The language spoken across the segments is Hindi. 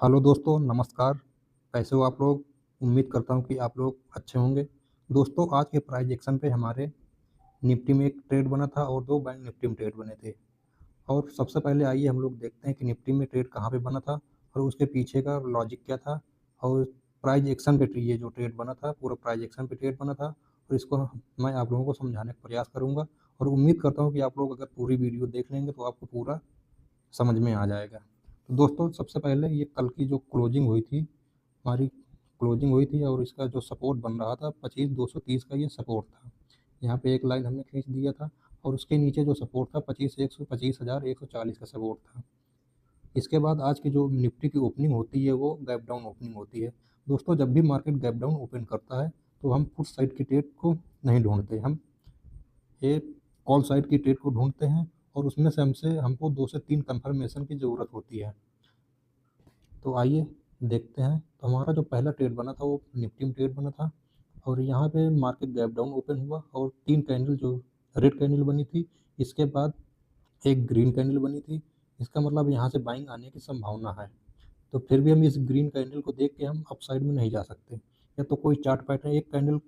हेलो दोस्तों, नमस्कार। कैसे हो आप लोग? उम्मीद करता हूँ कि आप लोग अच्छे होंगे। दोस्तों, आज के प्राइज़ एक्शन पे हमारे निफ्टी में एक ट्रेड बना था और 2 बैंक निफ्टी में ट्रेड बने थे। और सबसे पहले आइए हम लोग देखते हैं कि निफ्टी में ट्रेड कहाँ पे बना था और उसके पीछे का लॉजिक क्या था और प्राइज़ एक्शन पे ये जो ट्रेड बना था, पूरा प्राइज़ एक्शन पे ट्रेड बना था और इसको मैं आप लोगों को समझाने का प्रयास करूँगा और उम्मीद करता हूँ कि आप लोग अगर पूरी वीडियो देख लेंगे तो आपको पूरा समझ में आ जाएगा। तो दोस्तों, सबसे पहले ये कल की जो क्लोजिंग हुई थी, हमारी क्लोजिंग हुई थी और इसका जो सपोर्ट बन रहा था 25,230 का ये सपोर्ट था। यहाँ पे एक लाइन हमने खींच दिया था और उसके नीचे जो सपोर्ट था 25,140 का सपोर्ट था। इसके बाद आज की जो निफ्टी की ओपनिंग होती है वो गैप डाउन ओपनिंग होती है। दोस्तों, जब भी मार्केट गैप डाउन ओपन करता है तो हम पुट साइड की ट्रेड को नहीं ढूँढते, हम ये कॉल साइड की ट्रेड को ढूँढते हैं और उसमें से हमको 2 से 3 कन्फर्मेशन की ज़रूरत होती है। तो आइए देखते हैं। तो हमारा जो पहला ट्रेड बना था वो निफ्टी में ट्रेड बना था और यहाँ पे मार्केट गैप डाउन ओपन हुआ और 3 कैंडल जो रेड कैंडल बनी थी, इसके बाद एक ग्रीन कैंडल बनी थी। इसका मतलब यहाँ से बाइंग आने की संभावना है। तो फिर भी हम इस ग्रीन कैंडल को देख के हम अपसाइड में नहीं जा सकते, या तो कोई चार्ट पैटर्न एक कैंडल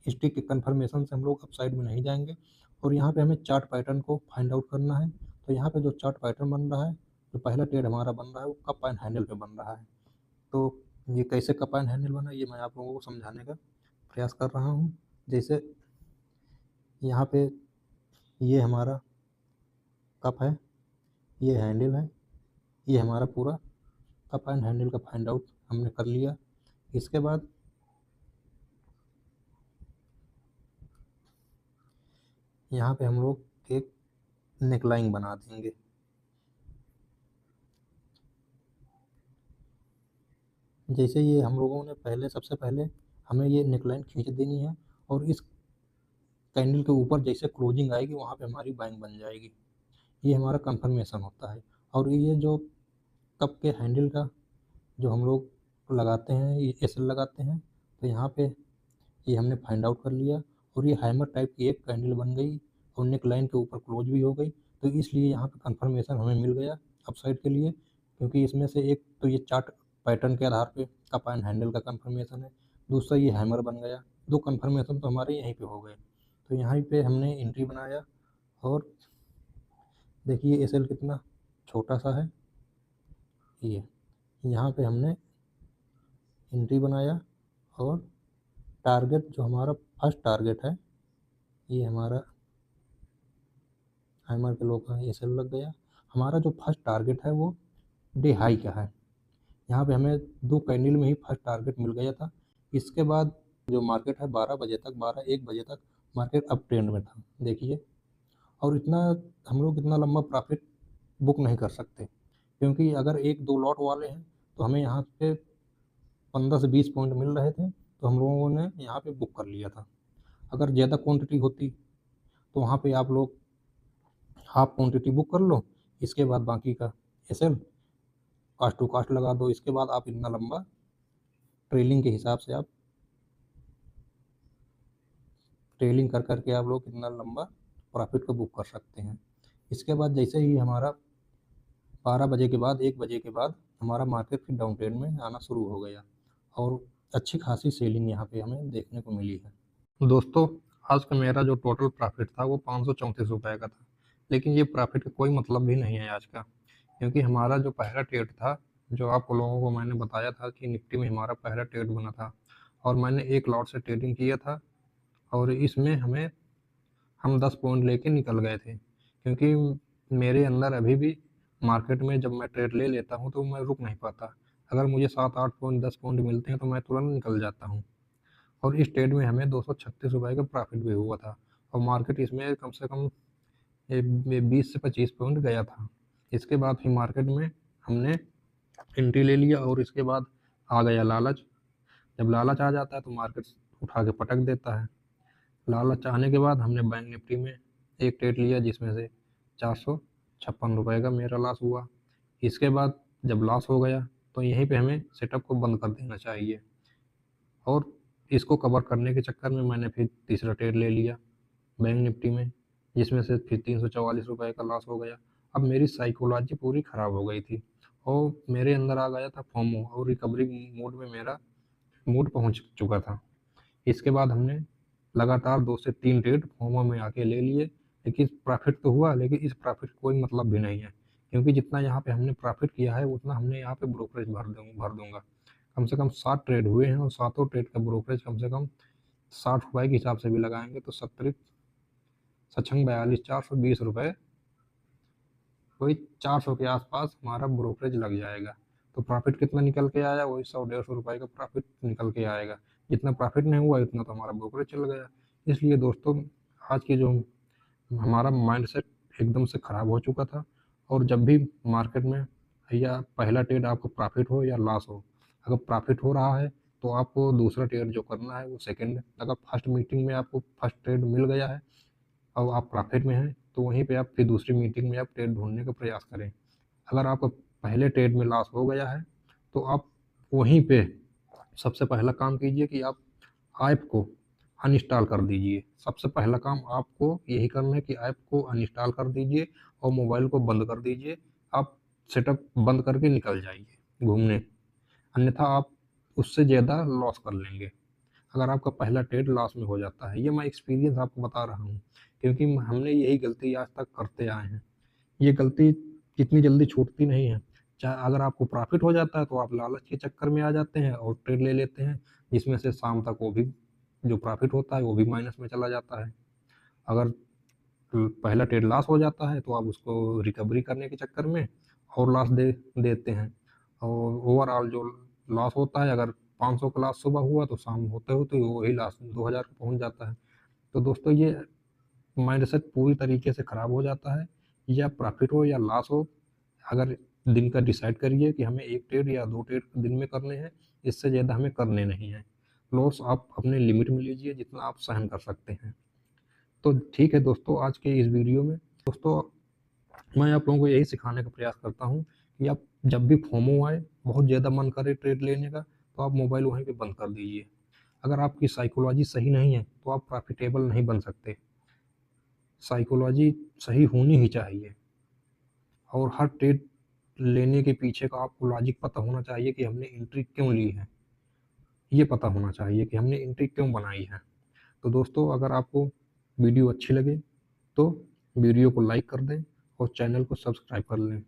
स्टिक के कन्फर्मेशन से हम लोग अपसाइड में नहीं जाएँगे और यहाँ पे हमें चार्ट पैटर्न को फाइंड आउट करना है। तो यहाँ पे जो चार्ट पैटर्न बन रहा है, जो पहला ट्रेड हमारा बन रहा है वो कप एंड हैंडल पे बन रहा है। तो ये कैसे कप एंड हैंडल बना, ये मैं आप लोगों को समझाने का प्रयास कर रहा हूँ। जैसे यहाँ पे ये हमारा कप है, ये हैंडल है, ये हमारा पूरा कप एंड हैंडल का फाइंड आउट हमने कर लिया। इसके बाद यहाँ पे हम लोग एक नेकलाइन बना देंगे। जैसे ये हम लोगों ने सबसे पहले हमें ये नेकलाइन खींच देनी है और इस कैंडल के ऊपर जैसे क्लोजिंग आएगी वहाँ पे हमारी बाइंग बन जाएगी। ये हमारा कंफर्मेशन होता है। और ये जो कप के हैंडल का जो हम लोग लगाते हैं, ये एसएल लगाते हैं, तो यहाँ पे ये हमने फाइंड आउट कर लिया और ये हैमर टाइप की एक कैंडल बन गई और नेक लाइन के ऊपर क्लोज भी हो गई। तो इसलिए यहाँ पे कंफर्मेशन हमें मिल गया अपसाइड के लिए, क्योंकि इसमें से एक तो ये चार्ट पैटर्न के आधार पे कप एंड हैंडल का कंफर्मेशन है, दूसरा ये हैमर बन गया। 2 कंफर्मेशन तो हमारे यहीं पे हो गए। तो यहाँ पे हमने एंट्री बनाया और देखिए एसएल कितना छोटा सा है। ये यहाँ पे हमने एंट्री बनाया और टारगेट जो हमारा फर्स्ट टारगेट है, ये हमारा हैमर के लो का ये सेल लग गया। हमारा जो फर्स्ट टारगेट है वो डे हाई का है। यहाँ पे हमें 2 कैंडल में ही फर्स्ट टारगेट मिल गया था। इसके बाद जो मार्केट है 12-1 बजे तक मार्केट अप ट्रेंड में था, देखिए। और इतना हम लोग इतना लंबा प्रॉफिट बुक नहीं कर सकते, क्योंकि अगर 1-2 लॉट वाले हैं तो हमें यहाँ पे 15 से 20 पॉइंट मिल रहे थे, तो हम लोगों ने यहाँ पे बुक कर लिया था। अगर ज़्यादा क्वांटिटी होती तो वहाँ पे आप लोग हाफ क्वांटिटी बुक कर लो, इसके बाद बाकी का एसएल कास्ट टू कास्ट लगा दो। इसके बाद आप इतना लंबा ट्रेलिंग के हिसाब से आप ट्रेलिंग कर करके आप लोग इतना लंबा प्रॉफिट को बुक कर सकते हैं। इसके बाद जैसे ही हमारा 12 बजे के बाद 1 बजे के बाद हमारा मार्केट फिर डाउन ट्रेंड में आना शुरू हो गया और अच्छी खासी सेलिंग यहाँ पे हमें देखने को मिली है। दोस्तों, आज का मेरा जो टोटल प्रॉफिट था वो 534 रुपये का था, लेकिन ये प्रॉफिट का कोई मतलब भी नहीं है आज का, क्योंकि हमारा जो पहला ट्रेड था, जो आप लोगों को मैंने बताया था कि निफ्टी में हमारा पहला ट्रेड बना था और मैंने एक लॉट से ट्रेडिंग किया था और इसमें हम 10 पॉइंट लेके निकल गए थे, क्योंकि मेरे अंदर अभी भी मार्केट में जब मैं ट्रेड ले लेता हूँ तो मैं रुक नहीं पाता। अगर मुझे 7-8 पॉइंट 10 पॉइंट मिलते हैं तो मैं तुरंत निकल जाता हूँ। और इस ट्रेड में हमें 236 रुपये का प्रॉफिट भी हुआ था और मार्केट इसमें कम से कम 20 से 25 पॉइंट गया था। इसके बाद फिर मार्केट में हमने एंट्री ले लिया और इसके बाद आ गया लालच। जब लालच आ जाता है तो मार्केट उठा के पटक देता है। लालच आने के बाद हमने बैंक निफ्टी में एक ट्रेड लिया जिसमें से 456 रुपये का मेरा लॉस हुआ। इसके बाद जब लॉस हो गया तो यहीं पे हमें सेटअप को बंद कर देना चाहिए और इसको कवर करने के चक्कर में मैंने फिर तीसरा ट्रेड ले लिया बैंक निफ्टी में, जिसमें से फिर 344 रुपये का लॉस हो गया। अब मेरी साइकोलॉजी पूरी ख़राब हो गई थी और मेरे अंदर आ गया था फोमो और रिकवरी मोड में मेरा मूड पहुंच चुका था। इसके बाद हमने लगातार 2 से 3 ट्रेड फोमो में आके ले लिए, लेकिन प्रॉफिट तो हुआ, लेकिन इस प्रॉफिट का कोई मतलब भी नहीं है, क्योंकि जितना यहाँ पे हमने प्रॉफिट किया है उतना हमने यहाँ पे ब्रोकरेज भर दूंगा। कम से कम 7 ट्रेड हुए हैं और सातों ट्रेड का ब्रोकरेज कम से कम 60 रुपए के हिसाब से भी लगाएंगे तो 70 सक्षम 42 420 रुपये, वही 400 के आसपास हमारा ब्रोकरेज लग जाएगा। तो प्रॉफिट कितना निकल के आया, वही 100-150 रुपये का प्रॉफिट निकल के आएगा। जितना प्रॉफिट नहीं हुआ उतना तो हमारा ब्रोकरेज चल गया। इसलिए दोस्तों, आज की जो हमारा माइंडसेट एकदम से ख़राब हो चुका था। और जब भी मार्केट में या पहला ट्रेड आपको प्रॉफिट हो या लॉस हो, अगर प्रॉफिट हो रहा है तो आपको दूसरा ट्रेड जो करना है वो सेकंड, अगर फर्स्ट मीटिंग में आपको फर्स्ट ट्रेड मिल गया है और आप प्रॉफिट में हैं तो वहीं पे आप फिर दूसरी मीटिंग में आप ट्रेड ढूंढने का प्रयास करें। अगर आपका पहले ट्रेड में लॉस हो गया है तो आप वहीं पे सबसे पहला काम कीजिए कि आप ऐप को अनइंस्टॉल कर दीजिए। सबसे पहला काम आपको यही करना है कि ऐप को अनइंस्टॉल कर दीजिए और मोबाइल को बंद कर दीजिए। आप सेटअप बंद करके निकल जाइए घूमने, अन्यथा आप उससे ज़्यादा लॉस कर लेंगे अगर आपका पहला ट्रेड लॉस में हो जाता है। ये मैं एक्सपीरियंस आपको बता रहा हूँ, क्योंकि हमने यही गलती आज तक करते आए हैं। ये गलती इतनी जल्दी छूटती नहीं है। चाहे अगर आपको प्रॉफिट हो जाता है तो आप लालच के चक्कर में आ जाते हैं और ट्रेड ले लेते हैं, जिसमें से शाम तक वो भी जो प्रॉफिट होता है वो भी माइनस में चला जाता है। अगर पहला ट्रेड लॉस हो जाता है तो आप उसको रिकवरी करने के चक्कर में और लॉस दे देते हैं, और ओवरऑल जो लॉस होता है, अगर 500 का लॉस सुबह हुआ तो शाम होते होते वही लॉस 2000 का पहुंच जाता है। तो दोस्तों, ये माइंडसेट पूरी तरीके से ख़राब हो जाता है। या प्रॉफिट हो या लॉस हो, अगर दिन का डिसाइड करिए कि हमें 1 ट्रेड या 2 ट्रेड दिन में करने हैं, इससे ज़्यादा हमें करने नहीं हैं। लॉस आप अपने लिमिट में लीजिए जितना आप सहन कर सकते हैं। तो ठीक है दोस्तों, आज के इस वीडियो में दोस्तों मैं आप लोगों को यही सिखाने का प्रयास करता हूँ कि आप जब भी फोमो आए, बहुत ज़्यादा मन करे ट्रेड लेने का, तो आप मोबाइल वहीं पे बंद कर दीजिए। अगर आपकी साइकोलॉजी सही नहीं है तो आप प्रॉफिटेबल नहीं बन सकते। साइकोलॉजी सही होनी ही चाहिए, और हर ट्रेड लेने के पीछे का आपको लॉजिक पता होना चाहिए कि हमने एंट्री क्यों ली है। ये पता होना चाहिए कि हमने एंट्री क्यों बनाई है। तो दोस्तों, अगर आपको वीडियो अच्छी लगे तो वीडियो को लाइक कर दें और चैनल को सब्सक्राइब कर लें।